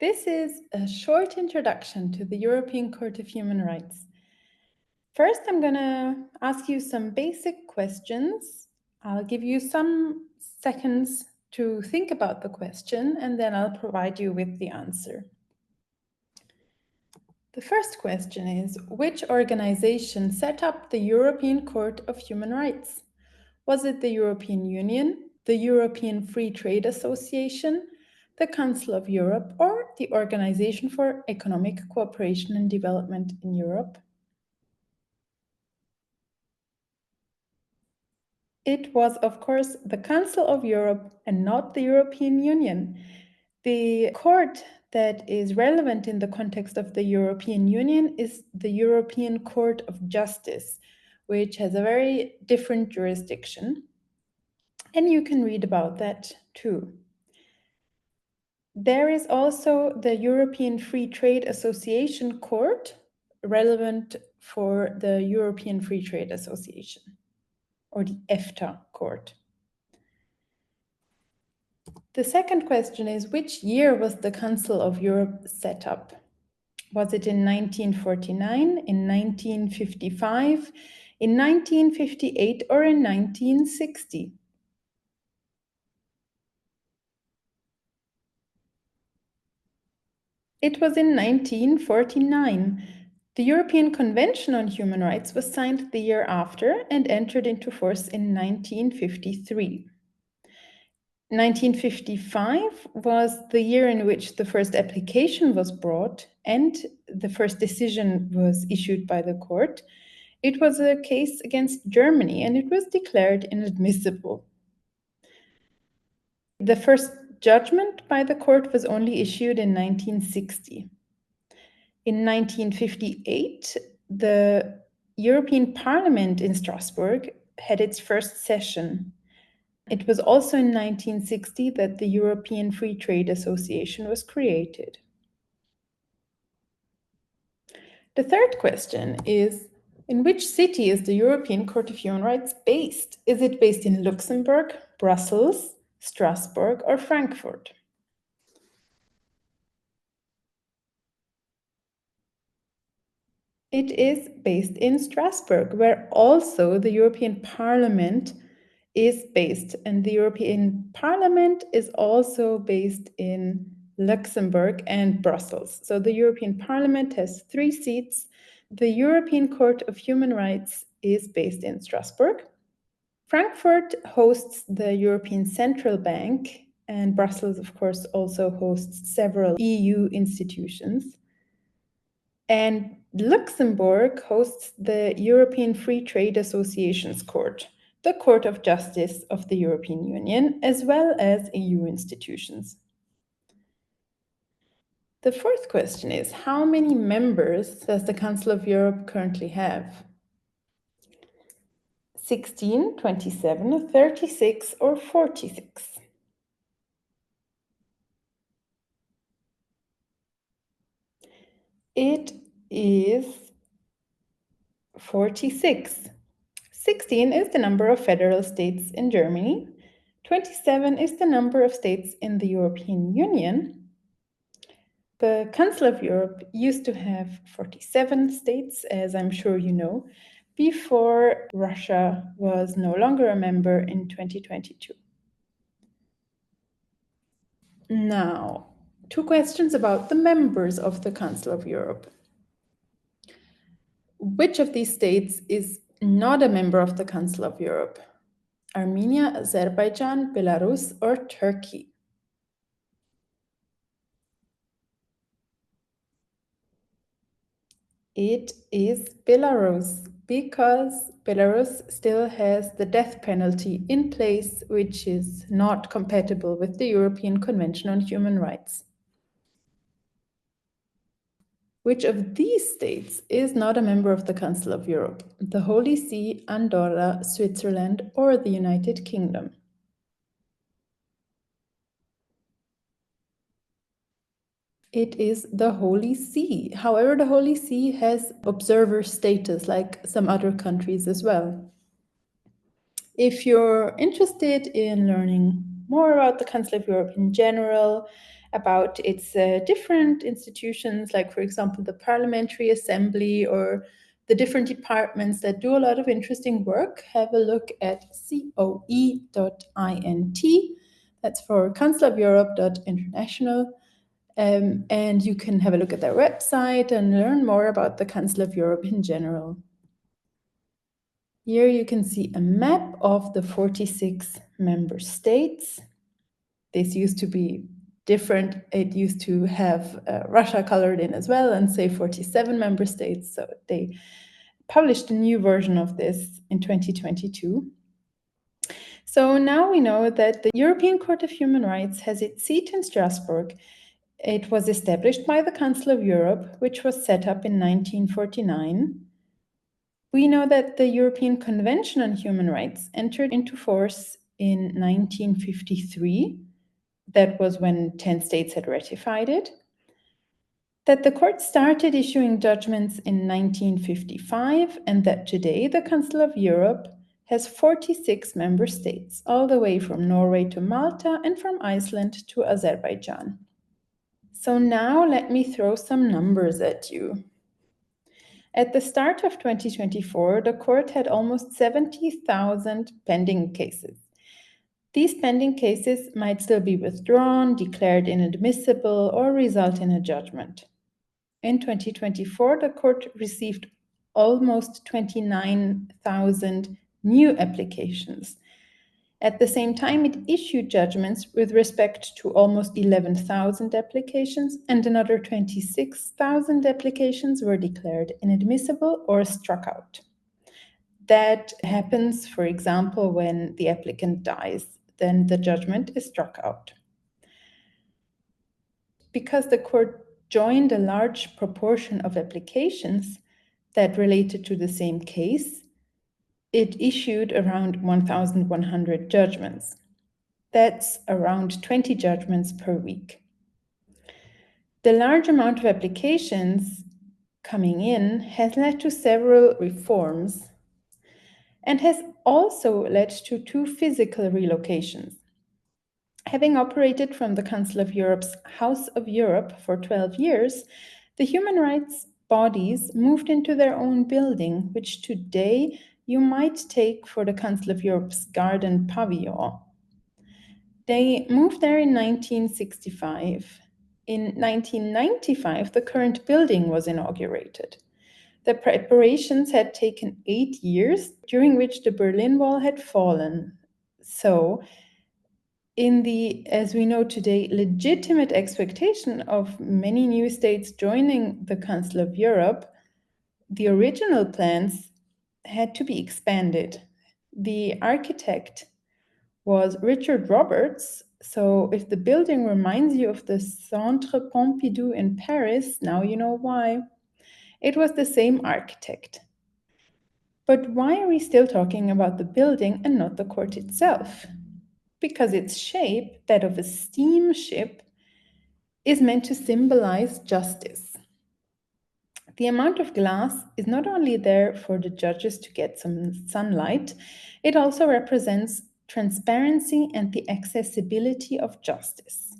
This is a short introduction to the European Court of Human Rights. First, I'm going to ask you some basic questions. I'll give you some seconds to think about the question, and then I'll provide you with the answer. The first question is, which organization set up the European Court of Human Rights? Was it the European Union, the European Free Trade Association, the Council of Europe, or the Organization for Economic Cooperation and Development in Europe? It was, of course, the Council of Europe and not the European Union. The court that is relevant in the context of the European Union is the European Court of Justice, which has a very different jurisdiction. And you can read about that too. There is also the European Free Trade Association Court, relevant for the European Free Trade Association, or the EFTA Court. The second question is, which year was the Council of Europe set up? Was it in 1949, in 1955, in 1958, or in 1960? It was in 1949. The European Convention on Human Rights was signed the year after and entered into force in 1953. 1955 was the year in which the first application was brought and the first decision was issued by the court. It was a case against Germany and it was declared inadmissible. The first judgment by the court was only issued in 1960. In 1958, the European Parliament in Strasbourg had its first session. It was also in 1960 that the European Free Trade Association was created. The third question is, in which city is the European Court of Human Rights based? Is it based in Luxembourg, Brussels, Strasbourg, or Frankfurt? It is based in Strasbourg, where also the European Parliament is based, and the European Parliament is also based in Luxembourg and Brussels. So the European Parliament has 3 seats. The European Court of Human Rights is based in Strasbourg. Frankfurt hosts the European Central Bank, and Brussels, of course, also hosts several EU institutions. And Luxembourg hosts the European Free Trade Associations Court, the Court of Justice of the European Union, as well as EU institutions. The fourth question is, how many members does the Council of Europe currently have? 16, 27, 36, or 46? It is 46. 16 is the number of federal states in Germany. 27 is the number of states in the European Union. The Council of Europe used to have 47 states, as I'm sure you know, before Russia was no longer a member in 2022. Now, 2 questions about the members of the Council of Europe. Which of these states is not a member of the Council of Europe? Armenia, Azerbaijan, Belarus, or Turkey? It is Belarus, because Belarus still has the death penalty in place, which is not compatible with the European Convention on Human Rights. Which of these states is not a member of the Council of Europe? The Holy See, Andorra, Switzerland, or the United Kingdom? It is the Holy See. However, the Holy See has observer status like some other countries as well. If you're interested in learning more about the Council of Europe in general about its different institutions, like, for example, the Parliamentary Assembly or the different departments that do a lot of interesting work, have a look at coe.int. That's for Council of Europe.international. And you can have a look at their website and learn more about the Council of Europe in general. Here you can see a map of the 46 member states. This used to be different. It used to have Russia colored in as well and say 47 member states. So they published a new version of this in 2022. So now we know that the European Court of Human Rights has its seat in Strasbourg. It was established by the Council of Europe, which was set up in 1949. We know that the European Convention on Human Rights entered into force in 1953. That was when 10 states had ratified it. That the court started issuing judgments in 1955, and that today the Council of Europe has 46 member states, all the way from Norway to Malta and from Iceland to Azerbaijan. So now let me throw some numbers at you. At the start of 2024, the court had almost 70,000 pending cases. These pending cases might still be withdrawn, declared inadmissible, or result in a judgment. In 2024, the court received almost 29,000 new applications. At the same time, it issued judgments with respect to almost 11,000 applications, and another 26,000 applications were declared inadmissible or struck out. That happens, for example, when the applicant dies, then the judgment is struck out. Because the court joined a large proportion of applications that related to the same case, it issued around 1,100 judgments. That's around 20 judgments per week. The large amount of applications coming in has led to several reforms and has also led to 2 physical relocations. Having operated from the Council of Europe's House of Europe for 12 years, the human rights bodies moved into their own building, which today you might take for the Council of Europe's Garden Pavilion. They moved there in 1965. In 1995, the current building was inaugurated. The preparations had taken 8 years, during which the Berlin Wall had fallen. So, in the, as we know today, legitimate expectation of many new states joining the Council of Europe, the original plans had to be expanded. The architect was Richard Roberts. So if the building reminds you of the Centre Pompidou in Paris, now you know why. It was the same architect. But why are we still talking about the building and not the court itself? Because its shape, that of a steamship, is meant to symbolize justice. The amount of glass is not only there for the judges to get some sunlight, it also represents transparency and the accessibility of justice.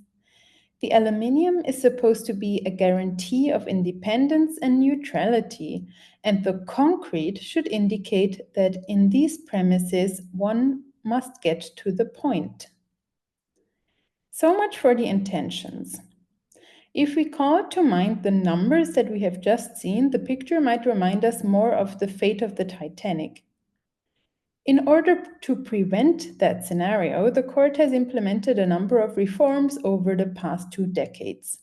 The aluminium is supposed to be a guarantee of independence and neutrality, and the concrete should indicate that in these premises one must get to the point. So much for the intentions. If we call to mind the numbers that we have just seen, the picture might remind us more of the fate of the Titanic. In order to prevent that scenario, the court has implemented a number of reforms over the past 2 decades.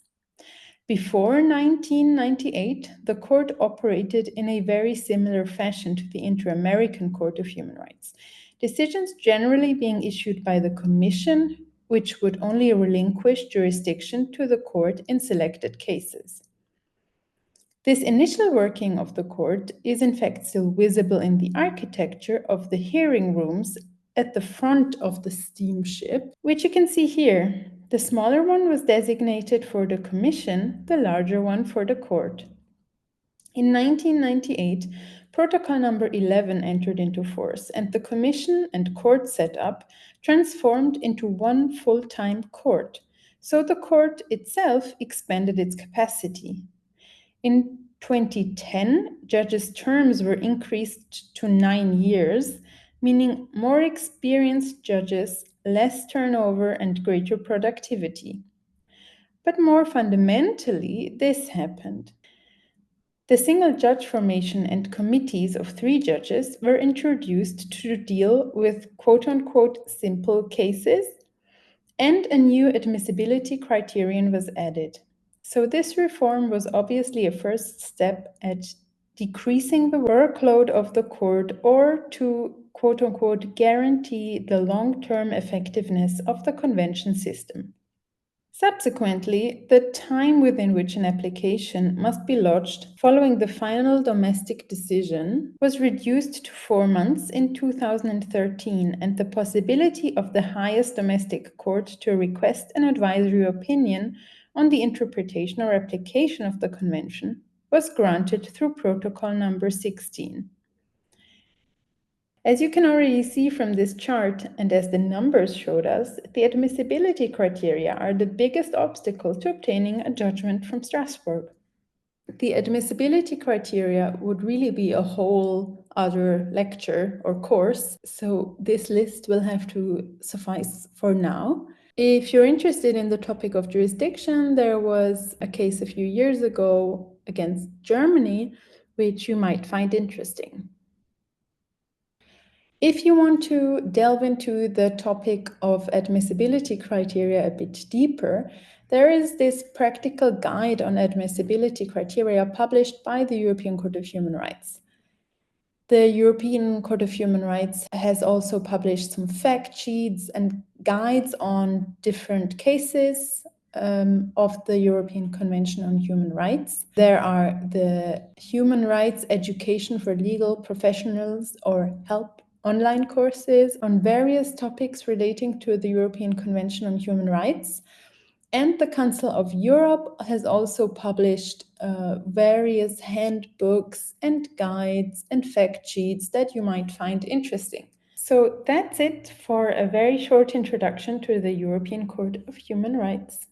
Before 1998, the court operated in a very similar fashion to the Inter-American Court of Human Rights, decisions generally being issued by the Commission, which would only relinquish jurisdiction to the court in selected cases. This initial working of the court is in fact still visible in the architecture of the hearing rooms at the front of the steamship, which you can see here. The smaller one was designated for the Commission, the larger one for the court. In 1998, Protocol number 11 entered into force, and the Commission and court setup transformed into one full-time court. So the court itself expanded its capacity. In 2010, judges' terms were increased to 9 years, meaning more experienced judges, less turnover, and greater productivity. But more fundamentally, this happened. The single judge formation and committees of 3 judges were introduced to deal with quote-unquote simple cases, and a new admissibility criterion was added. So this reform was obviously a first step at decreasing the workload of the court, or to quote-unquote guarantee the long-term effectiveness of the convention system. Subsequently, the time within which an application must be lodged following the final domestic decision was reduced to 4 months in 2013, and the possibility of the highest domestic court to request an advisory opinion on the interpretation or application of the convention was granted through Protocol number 16. As you can already see from this chart, and as the numbers showed us, the admissibility criteria are the biggest obstacle to obtaining a judgment from Strasbourg. The admissibility criteria would really be a whole other lecture or course, so this list will have to suffice for now. If you're interested in the topic of jurisdiction, there was a case a few years ago against Germany, which you might find interesting. If you want to delve into the topic of admissibility criteria a bit deeper, there is this practical guide on admissibility criteria published by the European Court of Human Rights. The European Court of Human Rights has also published some fact sheets and guides on different cases of the European Convention on Human Rights. There are the Human Rights Education for Legal Professionals, or HELP, online courses on various topics relating to the European Convention on Human Rights. And the Council of Europe has also published various handbooks and guides and fact sheets that you might find interesting. So that's it for a very short introduction to the European Court of Human Rights.